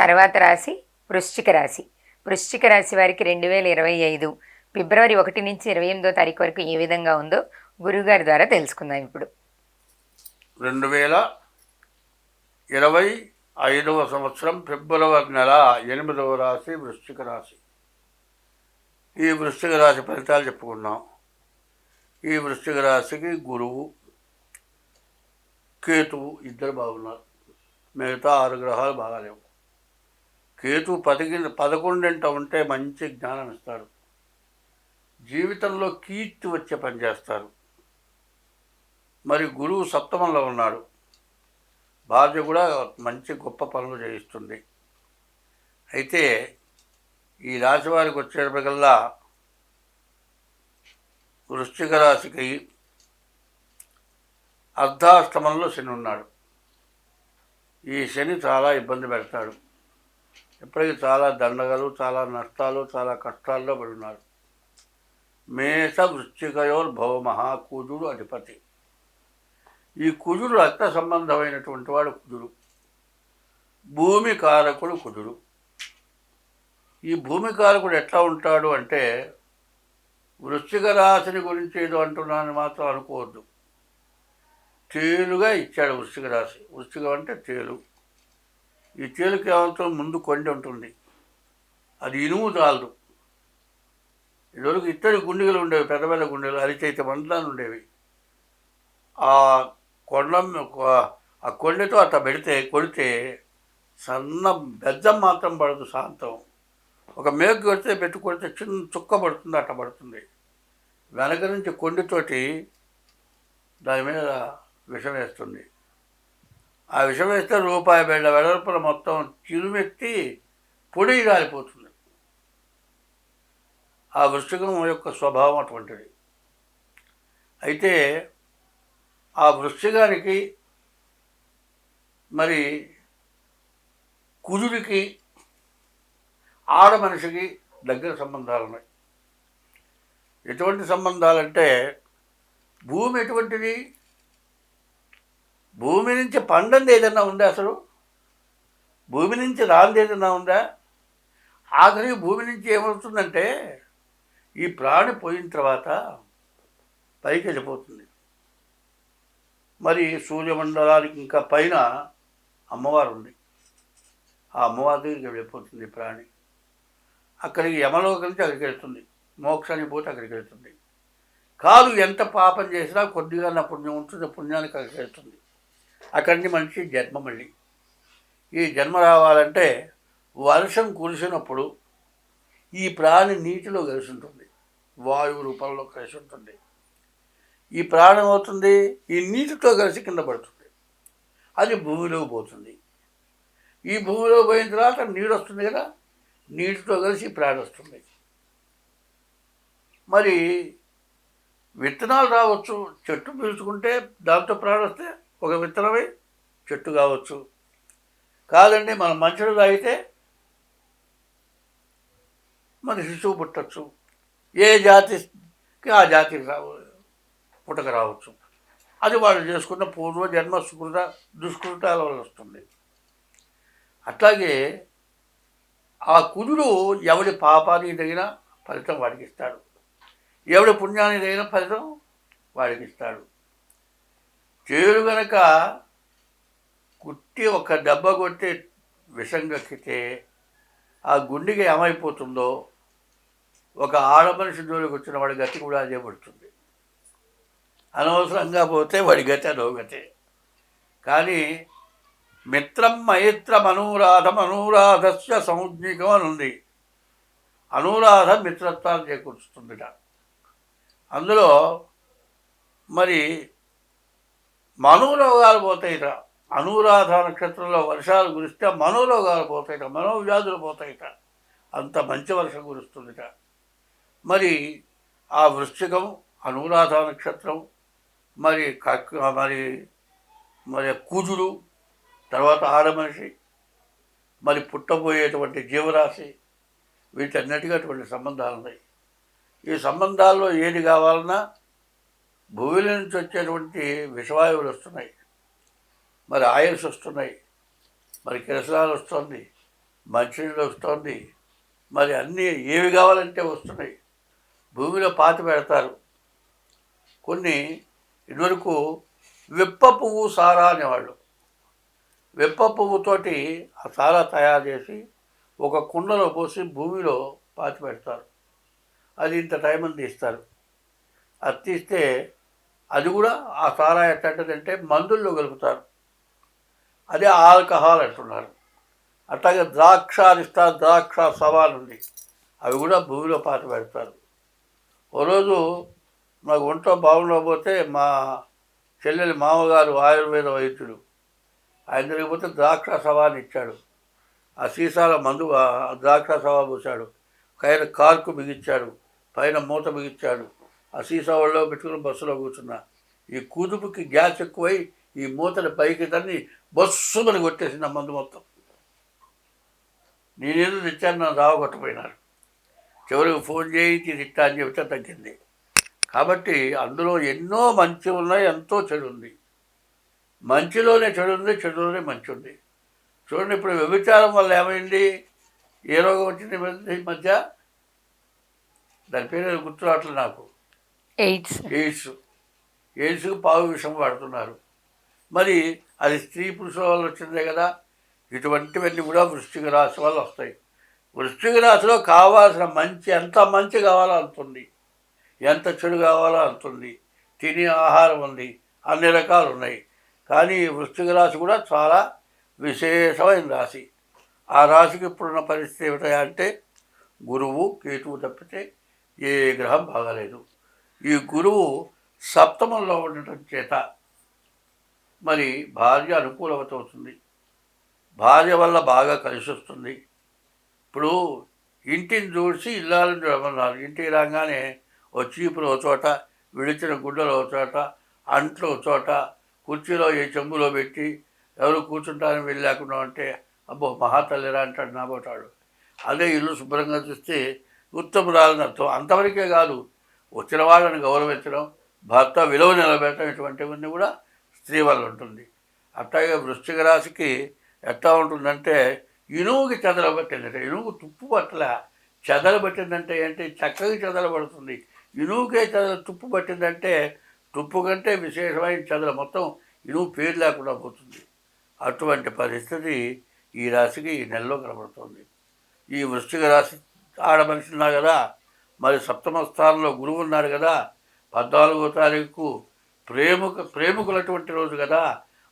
తర్వాత రాశి వృశ్చిక రాశి. వృశ్చిక రాశి వారికి 2025 ఫిబ్రవరి 1 నుంచి 28వ తారీఖు వరకు ఏ విధంగా ఉందో గురువుగారి ద్వారా తెలుసుకుందాం ఇప్పుడు. 2025 సంవత్సరం ఫిబ్రవరి నెల 8వ రాశి వృశ్చిక రాశి. ఈ వృశ్చిక రాశి ఫలితాలు చెప్పుకున్నాం. ఈ వృశ్చిక రాశికి గురువు, కేతువు ఇద్దరు బాగున్నారు. మిగతా 6 గ్రహాలు బాగాలేవు. కేతు 11 ఉంటే మంచి జ్ఞానం ఇస్తాడు. జీవితంలో కీర్తి వచ్చే పని చేస్తారు. మరి గురువు సప్తమంలో ఉన్నాడు. భార్య కూడా మంచి గొప్ప పనులు చేయిస్తుంది. అయితే ఈ రాశి వారికి వచ్చేటప్పటికల్లా వృశ్చిక రాశికి అర్ధాష్టమంలో శని ఉన్నాడు. ఈ శని చాలా ఇబ్బంది పెడతాడు. ఇప్పటికీ చాలా దండగలు, చాలా నష్టాలు, చాలా కష్టాల్లో పడి ఉన్నారు. మేష వృశ్చికయోర్భవమః, కుజుడు అధిపతి. ఈ కుజుడు రక్త సంబంధమైనటువంటి వాడు కుజుడు. భూమి కారకుడు కుజుడు. ఈ భూమి కారకుడు ఎట్లా ఉంటాడు అంటే, వృశ్చిక రాశిని గురించి ఏదో అంటున్నాను మాత్రం అనుకోవద్దు. తేలుగా ఇచ్చాడు వృశ్చిక రాశి. వృశ్చికం అంటే తేలు. ఈ తేలుకి ఏమంటే ముందు కొండ ఉంటుంది, అది ఇనుము చాలదు. ఇదివరకు ఇత్తడి గుండెలు ఉండేవి, పెద్ద పెద్ద గుండెలు, అరిచైతే మండలాలు ఉండేవి. ఆ కొండతో అట్లా కొడితే సన్న బెజ్జం మాత్రం పడదు, శాంతం. ఒక మేకు కొడితే కొడితే చిన్న చుక్క పడుతుంది, అట్లా పడుతుంది. వెనక నుంచి కొండితోటి దాని మీద విషం వేస్తుంది. ఆ విషం వేస్తే రూపాయి బిళ్ళ వెడల్పుల మొత్తం చిరుమెత్తి పొడి రాలిపోతుంది. ఆ వృశ్చికం యొక్క స్వభావం అటువంటిది. అయితే ఆ వృశ్చికానికి మరి కుజుడికి ఆడ మనిషికి దగ్గర సంబంధాలు ఉన్నాయి. ఎటువంటి సంబంధాలంటే, భూమి ఎటువంటిది? భూమి నుంచి పండంది ఏదైనా ఉందా? అసలు భూమి నుంచి రాంది ఏదైనా ఉందా? ఆఖరికి భూమి నుంచి ఏమవుతుందంటే, ఈ ప్రాణి పోయిన తర్వాత పైకి వెళ్ళిపోతుంది. మరి సూర్యమండలానికి ఇంకా పైన అమ్మవారు ఉంది. ఆ అమ్మవారి దగ్గరికి వెళ్ళిపోతుంది ప్రాణి. అక్కడికి యమలోకం నుంచి అక్కడికి వెళ్తుంది. మోక్షానికి పోతే అక్కడికి వెళ్తుంది. కాదు ఎంత పాపం చేసినా కొద్దిగా నా పుణ్యం ఉంటుంది, పుణ్యానికి అక్కడికి వెళ్తుంది. అక్కడి నుంచి మనిషి జన్మ. మళ్ళీ ఈ జన్మ రావాలంటే వర్షం కురిసినప్పుడు ఈ ప్రాణి నీటిలో కలిసి ఉంటుంది, వాయువు రూపంలో కలిసి ఉంటుంది. ఈ ప్రాణం అవుతుంది, ఈ నీటితో కలిసి కింద పడుతుంది. అది భూమిలోకి పోతుంది. ఈ భూమిలో పోయిన తర్వాత నీరు వస్తుంది కదా, నీటితో కలిసి ప్రాణం వస్తుంది. మరి విత్తనాలు రావచ్చు, చెట్టు పీల్చుకుంటే దాంతో ప్రాణం వస్తే ఒక విత్తనమై చెట్టు కావచ్చు. కాదండి మనం మంచిని తాగితే మన శిశువు పుట్టచ్చు. ఏ జాతికి ఆ జాతికి పుట్టక రావచ్చు. అది వాళ్ళు చేసుకున్న పూర్వజన్మ దుష్కృతాల వల్ల వస్తుంది. అట్లాగే ఆ కుజుడు ఎవడి పాపానికి తగిన ఫలితం వాడికి ఇస్తాడు, ఎవడి పుణ్యానికి తగిన ఫలితం వాడికి ఇస్తాడు. చేరు గనక కుట్టి ఒక దెబ్బ కొట్టి విషం కక్కితే ఆ గుండెకి ఏమైపోతుందో, ఒక ఆడమనిషి జోలికి వచ్చిన వాడి గతి కూడా అదే పడుతుంది. అనవసరంగా పోతే వాడి గతి అదో గతే. కానీ మిత్రం మైత్రం అనురాధస్య సంజ్ఞకం అని ఉంది. అనురాధ మిత్రత్వాన్ని చేకూరుస్తుందిట. అందులో మరి మనోరోగాలు పోతాయిట. అనురాధ నక్షత్రంలో వర్షాలు కురిస్తే మనోరోగాలు పోతాయిట, మనోవ్యాధులు పోతాయిట. అంత మంచి వర్షం కురుస్తుందిట. మరి ఆ వృశ్చికం, అనురాధ నక్షత్రం, మరి మరి కుజుడు, తర్వాత ఆడమనిషి, మరి పుట్టబోయేటువంటి జీవరాశి, వీటన్నిటికీ అటువంటి సంబంధాలు ఉన్నాయి. ఈ సంబంధాల్లో ఏది కావాలన్నా భూమి నుంచి వచ్చేటువంటి విషవాయువులు వస్తున్నాయి, మరి ఆయిల్స్ వస్తున్నాయి, మరి కిరసనాలు వస్తుంది, మంచినీళ్ళు వస్తుంది, మరి అన్నీ ఏవి కావాలంటే వస్తున్నాయి. భూమిలో పాతి పెడతారు. కొన్ని ఇదివరకు విప్ప పువ్వు సారా అనేవాళ్ళు. విప్ప పువ్వుతోటి ఆ సారా తయారు చేసి ఒక కుండలో పోసి భూమిలో పాతి పెడతారు. అది ఇంత టైం అని తీస్తారు. అది తీస్తే అది కూడా ఆ సారా ఎట్టంటే మందుల్లో కలుపుతారు. అదే ఆల్కహాల్ అంటున్నారు. అట్లాగే ద్రాక్ష సవాలు ఉంది, అవి కూడా భూమిలో పాతి పెడతారు. ఓ రోజు నాకు ఒంట్లో బాగుండకపోతే మా చెల్లెలి మామగారు ఆయుర్వేద వైద్యుడు, ఆయన తిరిగిపోతే ద్రాక్ష సవాని ఇచ్చాడు. ఆ సీసాల మందు ఆ ద్రాక్ష సవా పోసాడు, పైన కార్కు బిగించాడు, పైన మూత బిగించాడు. ఆ సీసా ఒళ్ళో పెట్టుకుని బస్సులో కూర్చున్నా. ఈ కుదుపుకి గ్యాస్ ఎక్కువై ఈ మూతని పైకి తన్ని బస్సుమని కొట్టేసింది ఆ మందు మొత్తం. నేనేదో తెచ్చాను, నన్ను రావగొట్టపోయినారు. చివరికి ఫోన్ చేయించి తిట్టా అని చెబితే తగ్గింది. కాబట్టి అందులో ఎన్నో మంచి ఉన్నాయి, ఎంతో చెడు ఉంది. మంచిలోనే చెడు ఉంది, చెడులోనే మంచి ఉంది. చూడండి, ఇప్పుడు వ్యభిచారం వల్ల ఏమైంది, ఏ రోగం వచ్చింది ఈ మధ్య, దాని పేరు గుర్తు రావట్లేదు నాకు. ఎయిడ్స్కి పావు విషం వాడుతున్నారు. మరి అది స్త్రీ పురుషుల వల్ల వచ్చిందే కదా. ఇటువంటివన్నీ కూడా వృశ్చిక రాశి వల్ల వస్తాయి. వృశ్చిక రాశిలో కావాల్సిన మంచి, ఎంత మంచి కావాలో అంతుంది, ఎంత చెడు కావాలో అంతుంది. తినే ఆహారం ఉంది, అన్ని రకాలు ఉన్నాయి. కానీ వృశ్చిక రాశి కూడా చాలా విశేషమైన రాశి. ఆ రాశికి ఇప్పుడున్న పరిస్థితి ఏమిటంటే గురువు కేతువు తప్పితే ఏ గ్రహం బాగాలేదు. ఈ గురువు సప్తమంలో ఉండటం చేత మరి భార్య అనుకూలత అవుతుంది, భార్య వల్ల బాగా కలిసి వస్తుంది. ఇప్పుడు ఇంటిని చూసి ఇల్లాలని చూడమన్నారు. ఇంటికి రాగానే ఓ చీపులు ఒక చోట, విడిచిన గుడ్డలు ఒక చోట, అంట్లు ఒక చోట, కుర్చీలో ఏ చెంబులో పెట్టి ఎవరు కూర్చుంటారని వెళ్ళలేకుండా అంటే అబ్బో మహాతల్లిరా అంటాడు నాబోటాడు. అదే ఇల్లు శుభ్రంగా చూస్తే ఉత్తమురాలని అర్థం. అంతవరకే కాదు, వచ్చిన వాళ్ళని గౌరవించడం, భర్త విలువ నిలబెట్టడం, ఇటువంటివన్నీ కూడా స్త్రీ వల్ల ఉంటుంది. అట్లాగే వృశ్చిక రాశికి ఎట్లా ఉంటుందంటే ఇనుముకి చెదలబట్టిందంట. ఇనుముకు తుప్పు పట్ల చెదలబట్టిందంటే ఏంటి, చక్కగా చెదలబడుతుంది. ఇనుముకే తుప్పు పట్టిందంటే తుప్పు కంటే విశేషమైన చెదల, మొత్తం ఇనుము పేరు లేకుండా పోతుంది. అటువంటి పరిస్థితి ఈ రాశికి ఈ నెలలో కనబడుతుంది. ఈ వృశ్చిక రాశి ఆడమనిషి ఉన్నా కదా, మరి సప్తమ స్థానంలో గురువు ఉన్నాడు కదా, 14వ తారీఖు ప్రేమికులటువంటి రోజు కదా.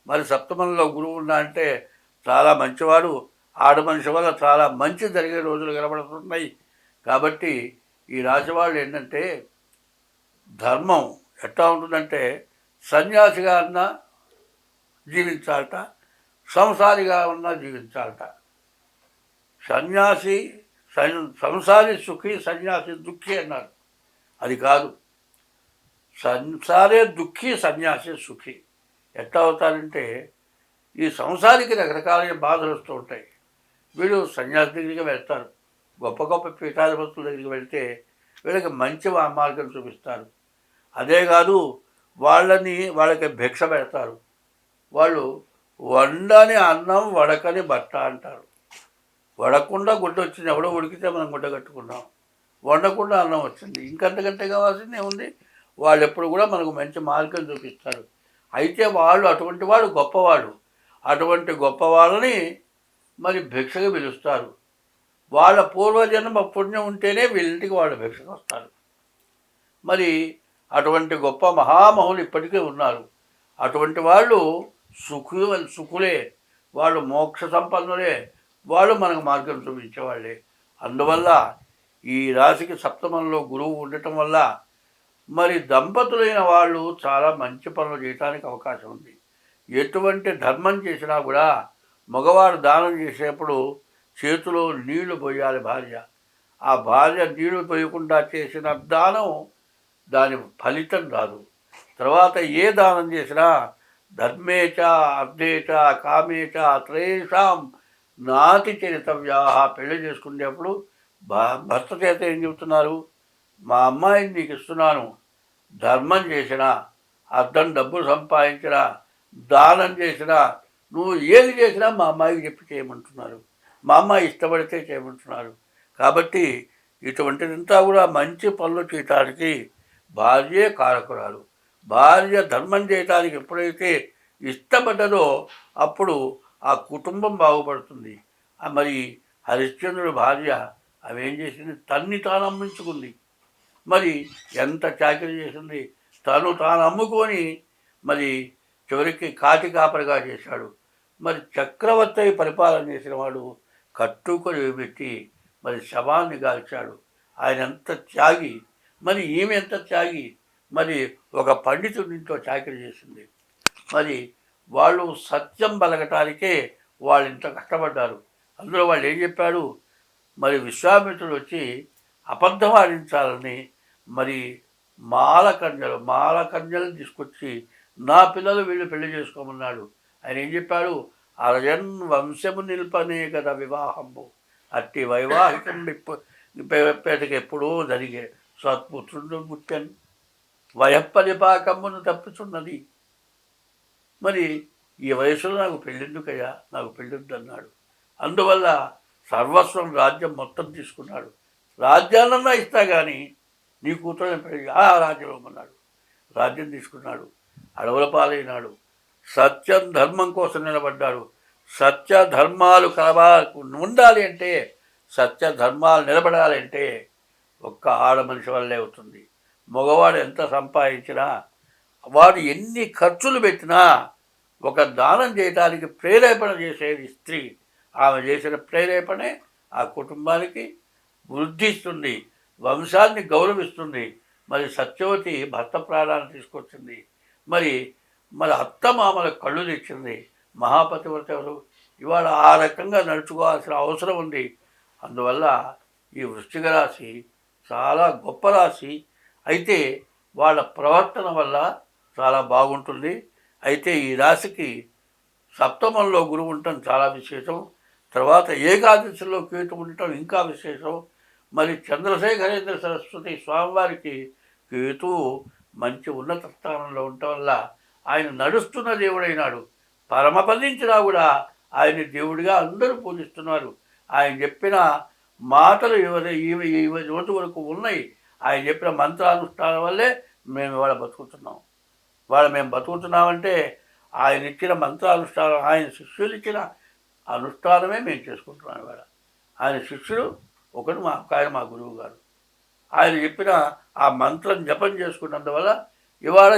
మరి సప్తమంలో గురువు ఉన్నా అంటే చాలా మంచివాడు. ఆడమనిషి వల్ల చాలా మంచి జరిగే రోజులు కనబడుతున్నాయి. కాబట్టి ఈ రాశి వాళ్ళు ఏంటంటే ధర్మం ఎట్లా ఉంటుందంటే సన్యాసిగా అన్నా జీవించాలట, సంసారిగా ఉన్నా జీవించాలట. సంసారి సుఖి, సన్యాసి దుఃఖి అన్నారు. అది కాదు, సంసారే దుఃఖి, సన్యాసి సుఖి. ఎట్లా అవుతారంటే ఈ సంసారికి రకరకాలైన బాధలు వస్తూ ఉంటాయి. వీళ్ళు సన్యాసి దగ్గరికి వెళ్తారు, గొప్ప గొప్ప పీఠాధిపతుల దగ్గరికి వెళ్తే వీళ్ళకి మంచి మార్గం చూపిస్తారు. అదే కాదు, వాళ్ళకి భిక్ష పెడతారు. వాళ్ళు వండని అన్నం వడకని బట్ట అంటారు. వడకుండా గుడ్డ వచ్చింది, ఎవడో ఉడికితే మనం గుడ్డ కట్టుకున్నాం, వండకుండా అన్నం వచ్చింది, ఇంకంతకంటే కావాల్సిందే ఉంది. వాళ్ళు ఎప్పుడు కూడా మనకు మంచి మార్గం చూపిస్తారు. అయితే వాళ్ళు అటువంటి వాడు గొప్పవాడు. అటువంటి గొప్ప వాళ్ళని మరి భిక్షగా పిలుస్తారు. వాళ్ళ పూర్వజన్మ పుణ్యం ఉంటేనే వీళ్ళింటికి వాళ్ళు భిక్షకు వస్తారు. మరి అటువంటి గొప్ప మహామహులు ఇప్పటికే ఉన్నారు. అటువంటి వాళ్ళు సుఖులే, వాళ్ళు మోక్ష సంపన్నులే, వాళ్ళు మనకు మార్గం చూపించేవాళ్ళే. అందువల్ల ఈ రాశికి సప్తమంలో గురువు ఉండటం వల్ల మరి దంపతులైన వాళ్ళు చాలా మంచి పనులు చేయడానికి అవకాశం ఉంది. ఎటువంటి ధర్మం చేసినా కూడా మగవాడు దానం చేసేప్పుడు చేతిలో నీళ్లు పోయాలి భార్య. ఆ భార్య నీళ్లు పోయకుండా చేసిన దానం దాని ఫలితం రాదు. తర్వాత ఏ దానం చేసినా ధర్మేచ అర్థేచ కామేచ త్రేషాం నాతి చరితవ్యా. పెళ్లి చేసుకునేప్పుడు భర్త చేత ఏం చెబుతున్నారు, మా అమ్మాయిని నీకు ఇస్తున్నాను, ధర్మం చేసినా, అర్థం డబ్బులు సంపాదించినా, దానం చేసినా, నువ్వు ఏది చేసినా మా అమ్మాయికి చెప్పి చేయమంటున్నారు. మా అమ్మాయి ఇష్టపడితే చేయమంటున్నారు. కాబట్టి ఇటువంటిదంతా కూడా మంచి పనులు చేయటానికి భార్యే కారకురాలు. భార్య ధర్మం చేయటానికి ఎప్పుడైతే ఇష్టపడ్డదో అప్పుడు ఆ కుటుంబం బాగుపడుతుంది. మరి హరిశ్చంద్రుడి భార్య ఆమె ఏం చేసింది? తన్ని తాను అమ్మించుకుంది. మరి ఎంత చాకరీ చేసింది! తాను అమ్ముకొని మరి చివరికి కాటి కాపరిగా చేశాడు. మరి చక్రవర్తి అయి పరిపాలన చేసిన వాడు కట్టుకొని పెట్టి మరి శవాన్ని గాల్చాడు. ఆయన ఎంత త్యాగి! మరి ఈమె ఎంత త్యాగి! మరి ఒక పండితుడి ఇంట్లో చాకరీ చేసింది. మరి వాళ్ళు సత్యం బలగటానికే వాళ్ళు ఇంత కష్టపడ్డారు. అందులో వాళ్ళు ఏం చెప్పాడు? మరి విశ్వామిత్రుడు వచ్చి అబద్ధం ఆడించాలని మరి మాలకన్యలను తీసుకొచ్చి నా పిల్లలు వీళ్ళు పెళ్లి చేసుకోమన్నాడు. ఆయన ఏం చెప్పాడు? అరజన్ వంశము నిల్పనే కదా వివాహము, అట్టి వైవాహికం పేటకి ఎప్పుడూ జరిగే సత్పుత్రుడు పుట్టెన్ వయప్పలిపాకమ్మును తప్పుచున్నది. మరి ఈ వయసులో నాకు పెళ్ళెందుకయ్యా, నాకు పెళ్ళొద్దన్నాడు. అందువల్ల సర్వస్వం రాజ్యం మొత్తం తీసుకున్నాడు. రాజ్యాలన్నా ఇస్తా కానీ నీ కూతురు పెళ్ళి ఆ రాజ్యం ఇవ్వమన్నాడు. రాజ్యం తీసుకున్నాడు. అడవుల పాలైనాడు. సత్యం ధర్మం కోసం నిలబడ్డాడు. సత్య ధర్మాలు ఉండాలి అంటే, సత్య ధర్మాలు నిలబడాలంటే ఒక్క ఆడ మనిషి వల్లే అవుతుంది. మగవాడు ఎంత సంపాదించినా, వాడు ఎన్ని ఖర్చులు పెట్టినా ఒక దానం చేయడానికి ప్రేరేపణ చేసేది స్త్రీ. ఆమె చేసిన ప్రేరేపణే ఆ కుటుంబానికి వృద్ధిస్తుంది, వంశాన్ని గౌరవిస్తుంది. మరి సత్యవతి భర్త ప్రాణాన్ని తీసుకొచ్చింది. మరి అత్తమామల కళ్ళు తెచ్చింది. మహాపతివ్రత ఎవరు? ఇవాళ ఆ రకంగా నడుచుకోవాల్సిన అవసరం ఉంది. అందువల్ల ఈ వృశ్చిక రాశి చాలా గొప్ప రాశి. అయితే వాళ్ళ ప్రవర్తన వల్ల చాలా బాగుంటుంది. అయితే ఈ రాశికి సప్తమంలో గురువు ఉండటం చాలా విశేషం. తర్వాత ఏకాదశిలో కేతు ఉండటం ఇంకా విశేషం. మరి చంద్రశేఖరేంద్ర సరస్వతి స్వామివారికి కేతు మంచి ఉన్నత స్థానంలో ఉండటం వల్ల ఆయన నడుస్తున్న దేవుడైనాడు. పరమపదించినా కూడా ఆయన దేవుడిగా అందరూ పూజిస్తున్నారు. ఆయన చెప్పిన మాటలు ఈ రోజు వరకు ఉన్నాయి. ఆయన చెప్పిన మంత్రానుష్ఠానం వల్లే మేము ఇవాళ బతుకుతున్నాం. మేము బతుకుతున్నామంటే ఆయన ఇచ్చిన మంత్రానుష్ఠానం, ఆయన శిష్యులు ఇచ్చిన అనుష్ఠానమే మేము చేసుకుంటున్నాం. ఇవాళ ఆయన శిష్యుడు ఒకడు మా గురువు గారు. ఆయన చెప్పిన ఆ మంత్రం జపం చేసుకున్నందువల్ల ఇవాళ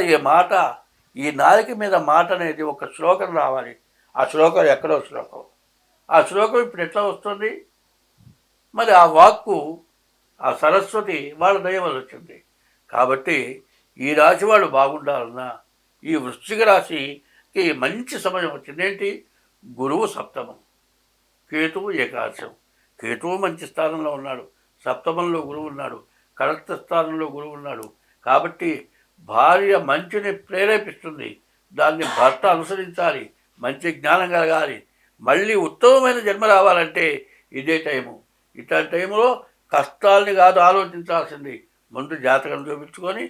ఈ నాలుక మీద మాట అనేది ఒక శ్లోకం రావాలి. ఆ శ్లోకం ఎక్కడో శ్లోకం. ఆ శ్లోకం ఇప్పుడు ఎట్లా వస్తుంది? మరి ఆ వాక్కు ఆ సరస్వతి వాళ్ళ దయ వల్ల వచ్చింది. కాబట్టి ఈ రాశి వాళ్ళు బాగుండాలన్నా ఈ వృశ్చిక రాశికి మంచి సమయం వచ్చింది. ఏంటి? గురువు సప్తమం, కేతువు ఏకాదశం. కేతువు మంచి స్థానంలో ఉన్నాడు, సప్తమంలో గురువు ఉన్నాడు, కడక్త స్థానంలో గురువు ఉన్నాడు. కాబట్టి భార్య మంచిని ప్రేరేపిస్తుంది. దాన్ని భర్త అనుసరించాలి, మంచి జ్ఞానం కలగాలి. మళ్ళీ ఉత్తమమైన జన్మ రావాలంటే ఇదే టైము. ఇట్లాంటి టైంలో కష్టాలని కాదు ఆలోచించాల్సింది. ముందు జాతకం చూపించుకొని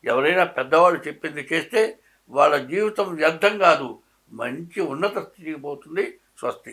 ఎవరైనా పెద్దవాళ్ళు చెప్పింది చేస్తే వాళ్ళ జీవితం వ్యర్థం కాదు, మంచి ఉన్నత స్థితికి పోతుంది. స్వస్తి.